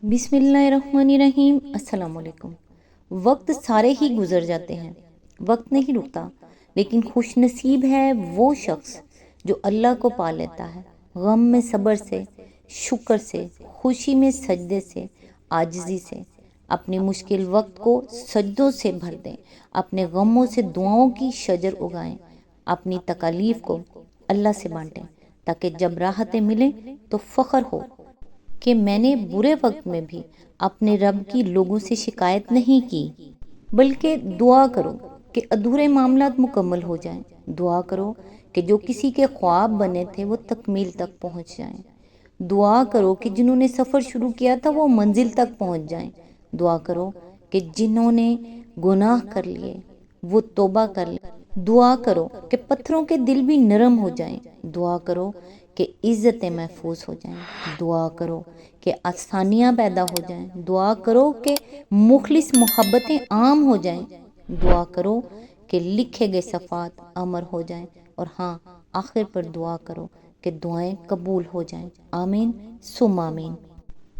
بسم اللہ الرحمن الرحیم۔ السلام علیکم۔ وقت سارے ہی گزر جاتے ہیں، وقت نہیں رکتا، لیکن خوش نصیب ہے وہ شخص جو اللہ کو پا لیتا ہے۔ غم میں صبر سے، شکر سے، خوشی میں سجدے سے، عاجزی سے۔ اپنے مشکل وقت کو سجدوں سے بھر دیں، اپنے غموں سے دعاؤں کی شجر اگائیں، اپنی تکالیف کو اللہ سے بانٹیں تاکہ جب راحتیں ملیں تو فخر ہو کہ میں نے برے وقت میں بھی اپنے رب کی لوگوں سے شکایت نہیں کی۔ بلکہ دعا کرو کہ ادھورے معاملات مکمل ہو جائیں، دعا کرو کہ جو کسی کے خواب بنے تھے وہ تکمیل تک پہنچ جائیں، دعا کرو کہ جنہوں نے سفر شروع کیا تھا وہ منزل تک پہنچ جائیں، دعا کرو کہ جنہوں نے گناہ کر لیے وہ توبہ کر لیں، دعا کرو کہ پتھروں کے دل بھی نرم ہو جائیں، دعا کرو کہ عزتیں محفوظ ہو جائیں، دعا کرو کہ آسانیاں پیدا ہو جائیں، دعا کرو کہ مخلص محبتیں عام ہو جائیں، دعا کرو کہ لکھے گئے صفحات امر ہو جائیں، اور ہاں آخر پر دعا کرو کہ دعائیں قبول ہو جائیں۔ آمین ثم آمین۔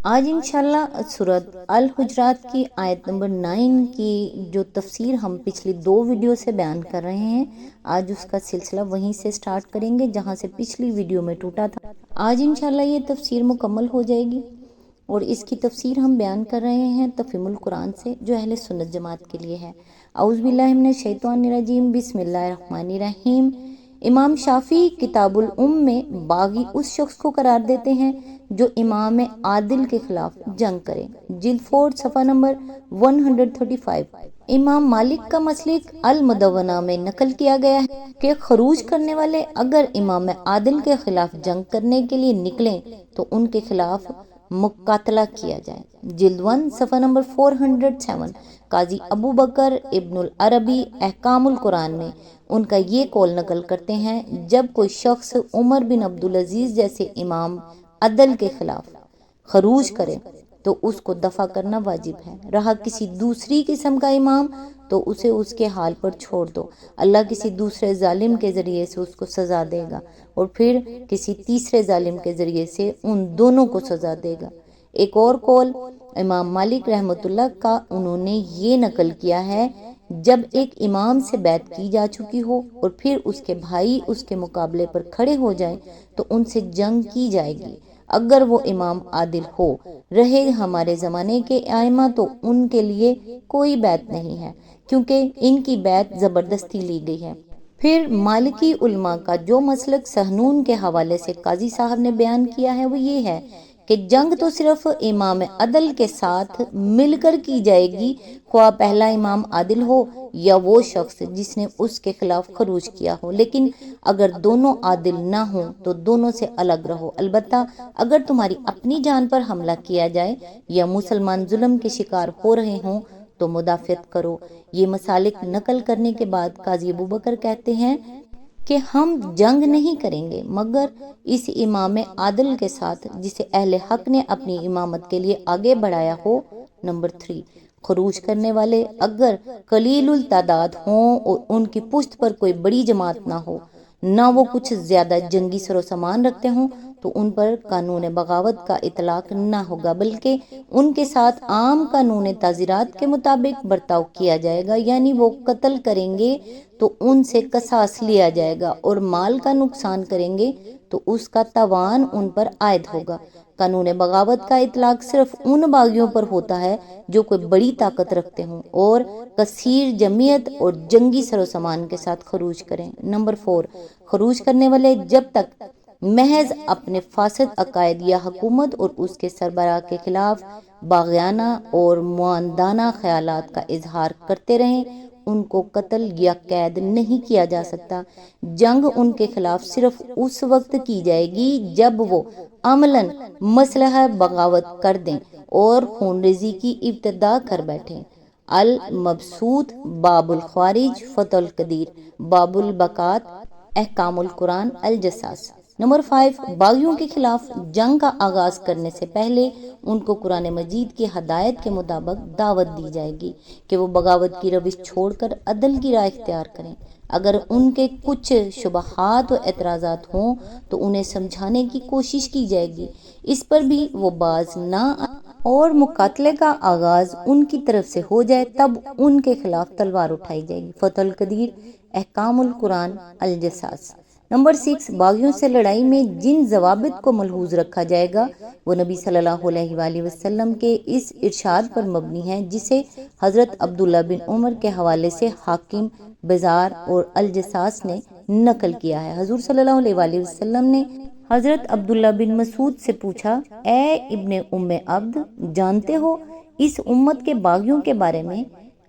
آج انشاءاللہ سورۃ الحجرات کی آیت نمبر 9 کی جو تفسیر ہم پچھلی 2 ویڈیو سے بیان کر رہے ہیں، آج اس کا سلسلہ وہیں سے سٹارٹ کریں گے جہاں سے پچھلی ویڈیو میں ٹوٹا تھا۔ آج انشاءاللہ یہ تفسیر مکمل ہو جائے گی اور اس کی تفسیر ہم بیان کر رہے ہیں تفہیم القرآن سے، جو اہل سنت جماعت کے لیے ہے۔ اعوذ باللہ من الشیطان الرجیم، بسم اللہ الرحمن الرحیم۔ امام شافعی کتاب الام میں باغی اس شخص کو قرار دیتے ہیں جو امام عادل کے خلاف جنگ کرے۔ جلد 4 صفحہ نمبر 135۔ امام مالک کا مسلک المدونہ میں نقل کیا گیا ہے کہ خروج کرنے والے اگر امام عادل کے خلاف جنگ کرنے کے لیے نکلیں تو ان کے خلاف مقاتلہ کیا جائے۔ جلد 1 صفحہ نمبر 407۔ قاضی ابو بکر ابن العربی احکام القرآن میں ان کا یہ قول نقل کرتے ہیں، جب کوئی شخص عمر بن عبدالعزیز جیسے امام عدل کے خلاف خروج کرے تو اس کو دفع کرنا واجب ہے۔ رہا کسی دوسری قسم کا امام تو اسے اس کے حال پر چھوڑ دو، اللہ کسی دوسرے ظالم کے ذریعے سے اس کو سزا دے گا اور پھر کسی تیسرے ظالم کے ذریعے سے ان دونوں کو سزا دے گا۔ ایک اور قول امام مالک رحمۃ اللہ کا انہوں نے یہ نقل کیا ہے، جب ایک امام سے بیعت کی جا چکی ہو اور پھر اس کے بھائی اس کے مقابلے پر کھڑے ہو جائیں تو ان سے جنگ کی جائے گی اگر وہ امام عادل ہو۔ رہے ہمارے زمانے کے ائمہ تو ان کے لیے کوئی بیعت نہیں ہے کیونکہ ان کی بیعت زبردستی لی گئی ہے۔ پھر مالکی علماء کا جو مسلک سحنون کے حوالے سے قاضی صاحب نے بیان کیا ہے وہ یہ ہے کہ جنگ تو صرف امام عدل کے ساتھ مل کر کی جائے گی، خواہ پہلا امام عادل ہو یا وہ شخص جس نے اس کے خلاف خروج کیا ہو، لیکن اگر دونوں عادل نہ ہوں تو دونوں سے الگ رہو۔ البتہ اگر تمہاری اپنی جان پر حملہ کیا جائے یا مسلمان ظلم کے شکار ہو رہے ہوں تو مدافعت کرو۔ یہ مسالک نقل کرنے کے بعد قاضی ابو بکر کہتے ہیں کہ ہم جنگ نہیں کریں گے مگر اس امام عادل کے ساتھ جسے اہل حق نے اپنی امامت کے لیے آگے بڑھایا ہو۔ نمبر 3، خروج کرنے والے اگر قلیل التعداد ہوں اور ان کی پشت پر کوئی بڑی جماعت نہ ہو، نہ وہ کچھ زیادہ جنگی سر و سامان رکھتے ہوں، تو ان پر قانون بغاوت کا اطلاق نہ ہوگا بلکہ ان کے ساتھ عام قانون تعزیرات کے مطابق برتاؤ کیا جائے گا، یعنی وہ قتل کریں گے تو ان سے قصاص لیا جائے گا اور مال کا نقصان کریں گے تو اس کا تاوان ان پر عائد ہوگا۔ قانون بغاوت کا اطلاق صرف ان باغیوں پر ہوتا ہے جو کوئی بڑی طاقت رکھتے ہوں اور کثیر جمعیت اور جنگی سر و سامان کے ساتھ خروج کریں۔ نمبر 4، خروج کرنے والے جب تک محض اپنے فاسد عقائد یا حکومت اور اس کے سربراہ کے خلاف باغیانہ اور معاندانہ خیالات کا اظہار کرتے رہیں ان کو قتل یا قید نہیں کیا جا سکتا۔ جنگ ان کے خلاف صرف اس وقت کی جائے گی جب وہ عملاً مسلح بغاوت کر دیں اور خون ریزی کی ابتدا کر بیٹھیں۔ المبسوط، باب الخوارج، فتح القدیر، باب البکات، احکام القرآن، الجساس۔ نمبر 5، باغیوں کے خلاف جنگ کا آغاز کرنے سے پہلے ان کو قرآن مجید کی ہدایت کے مطابق دعوت دی جائے گی کہ وہ بغاوت کی روش چھوڑ کر عدل کی راہ اختیار کریں۔ اگر ان کے کچھ شبہات و اعتراضات ہوں تو انہیں سمجھانے کی کوشش کی جائے گی، اس پر بھی وہ باز نہ اور مقاتلے کا آغاز ان کی طرف سے ہو جائے تب ان کے خلاف تلوار اٹھائی جائے گی۔ فتح القدیر، احکام القرآن، الجساس۔ نمبر 6، باغیوں سے لڑائی میں جن ضوابط کو ملحوظ رکھا جائے گا وہ نبی صلی اللہ علیہ وآلہ وسلم کے اس ارشاد پر مبنی ہے جسے حضرت عبداللہ بن عمر کے حوالے سے حاکم، بزار اور الجساس نے نقل کیا ہے۔ حضور صلی اللہ علیہ وآلہ وسلم نے حضرت عبداللہ بن مسعود سے پوچھا، اے ابن ام عبد، جانتے ہو اس امت کے باغیوں کے بارے میں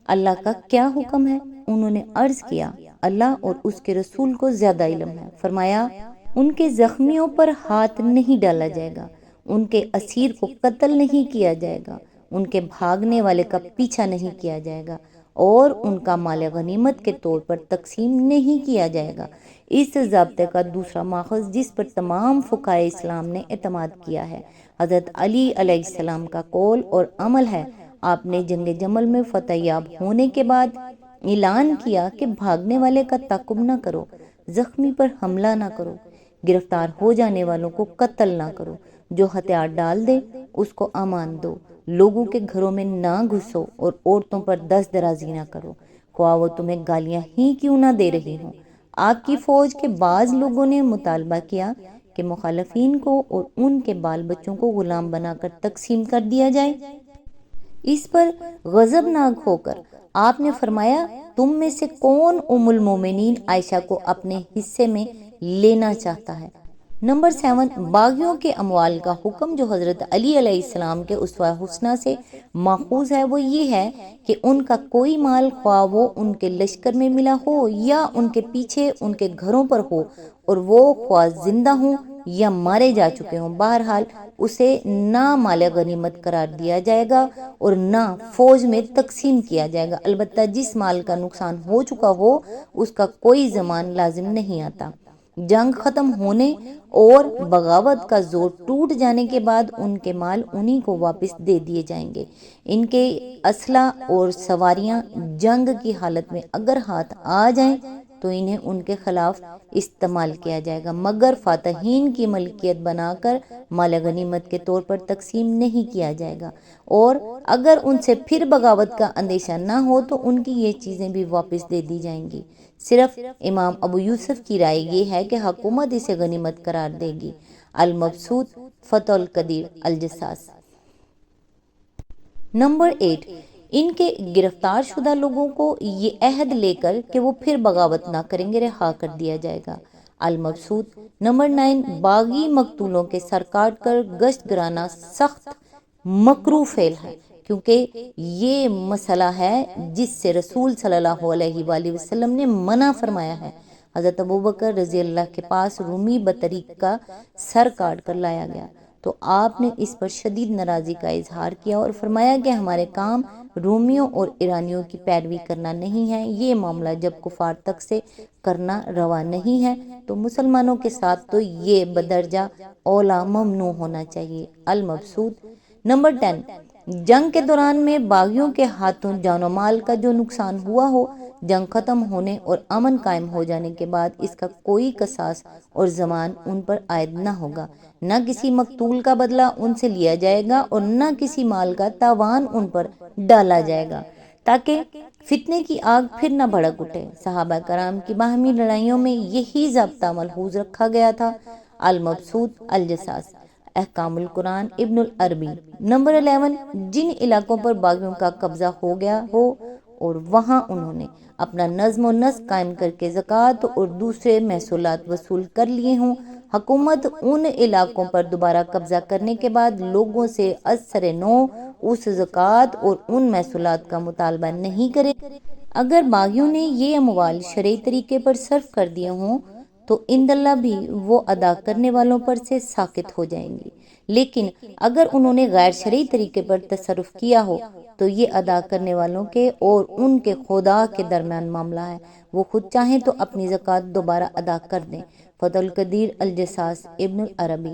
اللہ کا کیا حکم ہے؟ انہوں نے عرض کیا، اللہ اور اس کے رسول کو زیادہ علم ہے۔ فرمایا، ان کے زخمیوں پر ہاتھ نہیں ڈالا جائے گا، ان کے اسیر کو قتل نہیں کیا جائے گا، ان کے بھاگنے والے کا پیچھا نہیں کیا جائے گا اور ان کا مال غنیمت کے طور پر تقسیم نہیں کیا جائے گا۔ اس ضابطے کا دوسرا ماخذ جس پر تمام فقہائے اسلام نے اعتماد کیا ہے حضرت علی علیہ السلام کا قول اور عمل ہے۔ آپ نے جنگ جمل میں فتح یاب ہونے کے بعد اعلان کیا کہ بھاگنے والے کا تعاقب نہ کرو، زخمی پر حملہ نہ کرو، گرفتار ہو جانے والوں کو قتل نہ کرو، جو ہتھیار ڈال دے اس کو امان دو، لوگوں کے گھروں میں نہ گھسو اور عورتوں پر دست درازی نہ کرو، خواہ وہ تمہیں گالیاں ہی کیوں نہ دے رہی ہوں۔ آپ کی فوج کے بعض لوگوں نے مطالبہ کیا کہ مخالفین کو اور ان کے بال بچوں کو غلام بنا کر تقسیم کر دیا جائے۔ اس پر غضبناک ہو کر آپ نے فرمایا، تم میں سے کون ام المومنین عائشہ کو اپنے حصے میں لینا چاہتا ہے؟ نمبر 7، باغیوں کے اموال کا حکم جو حضرت علی علیہ السلام کے اسوہ حسنہ سے ماخوذ ہے وہ یہ ہے کہ ان کا کوئی مال، خواہ وہ ان کے لشکر میں ملا ہو یا ان کے پیچھے ان کے گھروں پر ہو اور وہ خواہ زندہ ہوں یا مارے جا چکے ہوں، بہرحال اسے نہ مال غنیمت قرار دیا جائے گا اور نہ فوج میں تقسیم کیا جائے گا، البتہ جس مال کا نقصان ہو چکا ہو اس کا کوئی ضمان لازم نہیں آتا۔ جنگ ختم ہونے اور بغاوت کا زور ٹوٹ جانے کے بعد ان کے مال انہی کو واپس دے دیے جائیں گے۔ ان کے اسلحہ اور سواریاں جنگ کی حالت میں اگر ہاتھ آ جائیں تو انہیں ان کے خلاف استعمال کیا جائے گا، مگر فاتحین کی ملکیت بنا کر مال غنیمت کے طور پر تقسیم نہیں کیا جائے گا، اور اگر ان سے پھر بغاوت کا اندیشہ نہ ہو تو ان کی یہ چیزیں بھی واپس دے دی جائیں گی۔ صرف امام ابو یوسف کی رائے یہ ہے کہ حکومت اسے غنیمت قرار دے گی۔ المبسوط، فتح القدیر، الجساس۔ نمبر 8، ان کے گرفتار شدہ لوگوں کو یہ عہد لے کر کہ وہ پھر بغاوت نہ کریں گے رہا کر دیا جائے گا۔ المبسوط۔ نمبر 9، باغی مقتولوں کے سر کاٹ کر گشت گرانا سخت مکروہ فعل ہے، کیونکہ یہ مسئلہ ہے جس سے رسول صلی اللہ علیہ وآلہ وسلم نے منع فرمایا ہے۔ حضرت ابوبکر رضی اللہ کے پاس رومی بطریق کا سر کاٹ کر لایا گیا تو آپ نے اس پر شدید ناراضی کا اظہار کیا اور فرمایا کہ ہمارے کام رومیوں اور ایرانیوں کی پیروی کرنا نہیں ہے، یہ معاملہ جب کفار تک سے کرنا روا نہیں ہے تو مسلمانوں کے ساتھ تو یہ بدرجہ اولا ممنوع ہونا چاہیے۔ المبسوط۔ نمبر 10، جنگ کے دوران میں باغیوں کے ہاتھوں جان و مال کا جو نقصان ہوا ہو، جنگ ختم ہونے اور امن قائم ہو جانے کے بعد اس کا کوئی قصاص اور ضمان ان پر عائد نہ ہوگا، نہ کسی مقتول کا بدلہ ان سے لیا جائے گا اور نہ کسی مال کا تاوان ان پر ڈالا جائے گا، تاکہ فتنے کی آگ پھر نہ بھڑک اٹھے۔ صحابہ کرام کی باہمی لڑائیوں میں یہی ضابطہ ملحوظ رکھا گیا تھا۔ المبسوط، الجساس، احکام القرآن، ابن العربی۔ نمبر 11، جن علاقوں پر باغیوں کا قبضہ ہو گیا ہو اور وہاں انہوں نے اپنا نظم و نسق قائم کر کے زکوٰۃ اور دوسرے محصولات وصول کر لیے ہوں، حکومت ان علاقوں پر دوبارہ قبضہ کرنے کے بعد لوگوں سے از سر نو اس زکوٰۃ اور ان محصولات کا مطالبہ نہیں کرے۔ اگر باغیوں نے یہ اموال شرعی طریقے پر صرف کر دیے ہوں تو عند اللہ بھی وہ ادا کرنے والوں پر سے ساقط ہو جائیں گی، لیکن اگر انہوں نے غیر شرعی طریقے پر تصرف کیا ہو تو یہ ادا کرنے والوں کے اور ان کے خدا کے درمیان معاملہ ہے، وہ خود چاہیں تو اپنی زکوٰۃ دوبارہ ادا کر دیں۔ فتح القدیر، الجساس، ابن العربی۔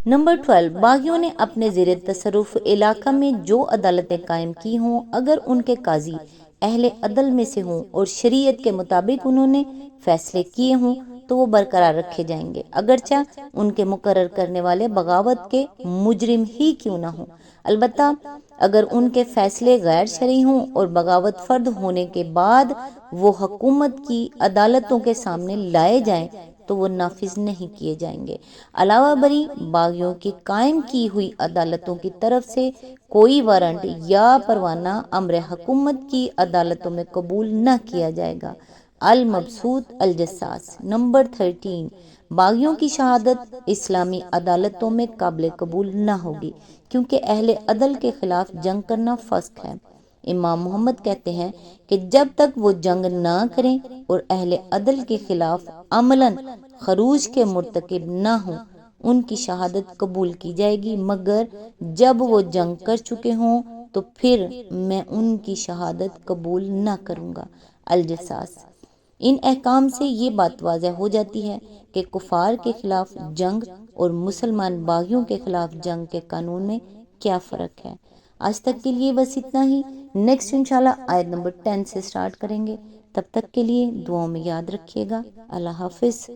نمبر 12، باغیوں نے اپنے زیر تصرف علاقہ میں جو عدالتیں قائم کی ہوں، اگر ان کے قاضی اہل عدل میں سے ہوں اور شریعت کے مطابق انہوں نے فیصلے کیے ہوں تو وہ برقرار رکھے جائیں گے، اگرچہ ان کے مقرر کرنے والے بغاوت کے مجرم ہی کیوں نہ ہوں۔ البتہ اگر ان کے فیصلے غیر شرعی ہوں اور بغاوت فرد ہونے کے بعد وہ حکومت کی عدالتوں کے سامنے لائے جائیں تو وہ نافذ نہیں کیے جائیں گے۔ علاوہ بری باغیوں کی قائم کی ہوئی عدالتوں کی طرف سے کوئی وارنٹ یا پروانہ امر حکومت کی عدالتوں میں قبول نہ کیا جائے گا۔ المبسوط الجساس نمبر 13، باغیوں کی شہادت اسلامی عدالتوں میں قابل قبول نہ ہوگی کیونکہ اہل عدل کے خلاف جنگ کرنا فسق ہے۔ امام محمد کہتے ہیں کہ جب تک وہ جنگ نہ کریں اور اہل عدل کے خلاف عملاً خروج کے مرتکب نہ ہوں ان کی شہادت قبول کی جائے گی، مگر جب وہ جنگ کر چکے ہوں تو پھر میں ان کی شہادت قبول نہ کروں گا۔ الجساس، ان احکام سے یہ بات واضح ہو جاتی ہے کہ کفار کے خلاف جنگ اور مسلمان باغیوں کے خلاف جنگ کے قانون میں کیا فرق ہے۔ آج تک کے لیے بس اتنا ہی، نیکسٹ انشاءاللہ آیت نمبر 10 سے سٹارٹ کریں گے۔ تب تک کے لیے دعاؤں میں یاد رکھیے گا۔ اللہ حافظ۔